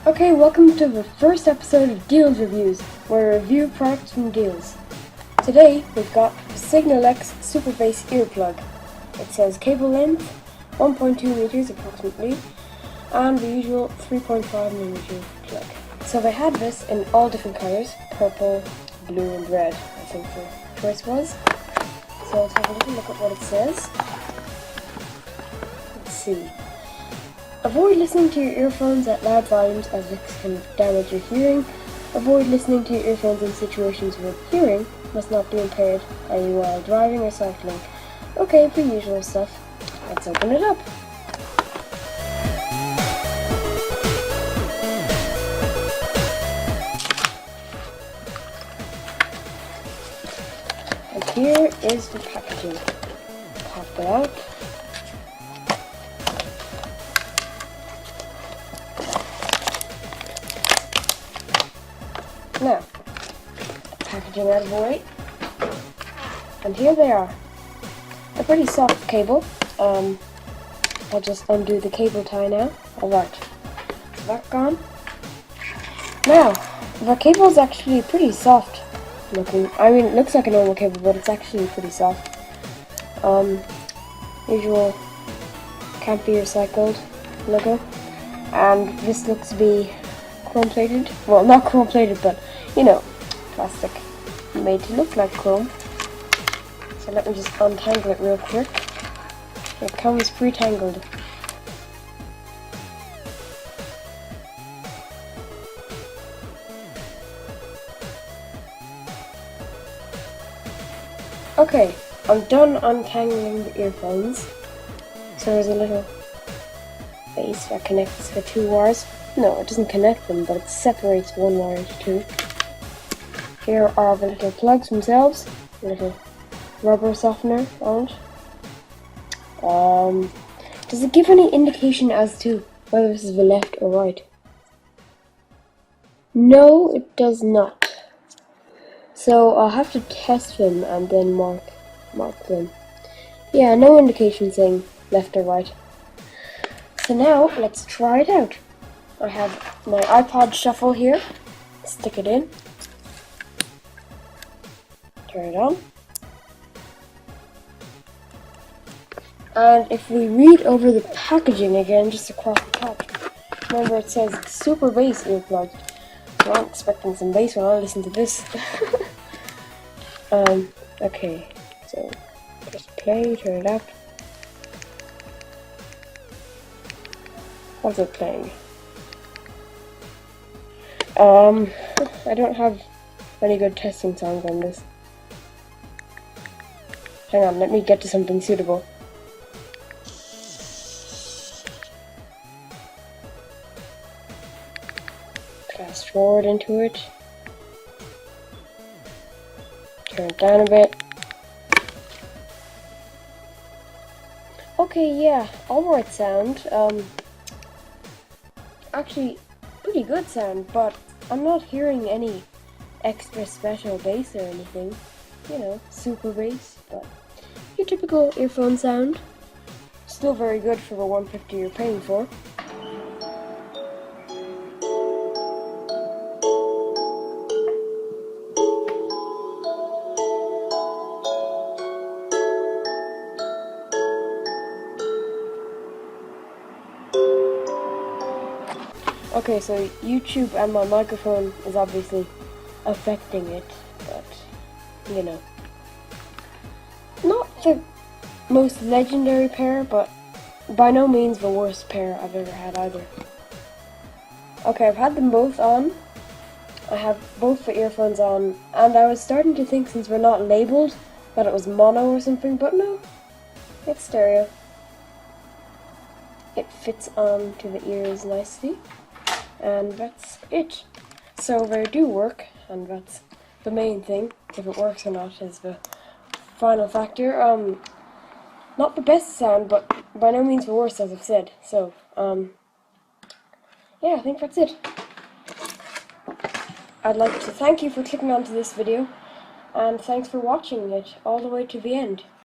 Okay, welcome to the first episode of Deals Reviews, where we review products from Deals. Today, we've got the Signal X Super Bass earplug. It says cable length, 1.2 meters approximately, and the usual 3.5 millimeter plug. So they had this in all different colors, purple, blue, and red, I think the choice was. So let's have a little look at what it says. Let's see. Avoid listening to your earphones at loud volumes as this can damage your hearing. Avoid listening to your earphones in situations where hearing must not be impaired, i.e. while driving or cycling. Okay, the usual stuff. Let's open it up. And here is the packaging. Pop it out. Now, packaging out of the way, and here they are. A pretty soft cable. I'll just undo the cable tie now. Alright, so that's gone. Now, the cable is actually pretty soft looking. I mean, it looks like a normal cable, but it's actually pretty soft. Usual can't be recycled logo, and this looks to be chrome plated. Well, not chrome plated, but you know, plastic made to look like chrome. So let me just untangle it real quick. It comes pre-tangled. Okay, I'm done untangling the earphones. So there's a little base that connects the two wires. No, it doesn't connect them, but it separates one wire into two. Here are the little plugs themselves, a little rubber softener on it. Does it give any indication as to whether this is the left or right? No, it does not. So I'll have to test them and then mark them. Yeah, no indication saying left or right. So now, let's try it out. I have my iPod Shuffle here. Stick it in. Turn it on. And if we read over the packaging again, just across the top, remember it says Super Bass earplug. So I'm expecting some bass when I listen to this. Okay, so just play, turn it up. How's it playing? I don't have any good testing songs on this. Hang on, let me get to something suitable. Fast forward into it. Turn it down a bit. Okay, yeah, alright sound. Actually, pretty good sound, but I'm not hearing any extra special bass or anything. You know, super bass, but your typical earphone sound. Still very good for the $150 you're paying for. Okay, so YouTube and my microphone is obviously affecting it, but, you know. Not the most legendary pair, but by no means the worst pair I've ever had either. Okay, I've had them both on. I have both the earphones on, and I was starting to think, since we're not labeled, that it was mono or something, but no, it's stereo. It fits onto the ears nicely. And that's it. So they do work, and that's the main thing. If it works or not is the final factor. Not the best sound, but by no means the worst, as I've said. So, yeah, I think that's it. I'd like to thank you for clicking onto this video, and thanks for watching it all the way to the end.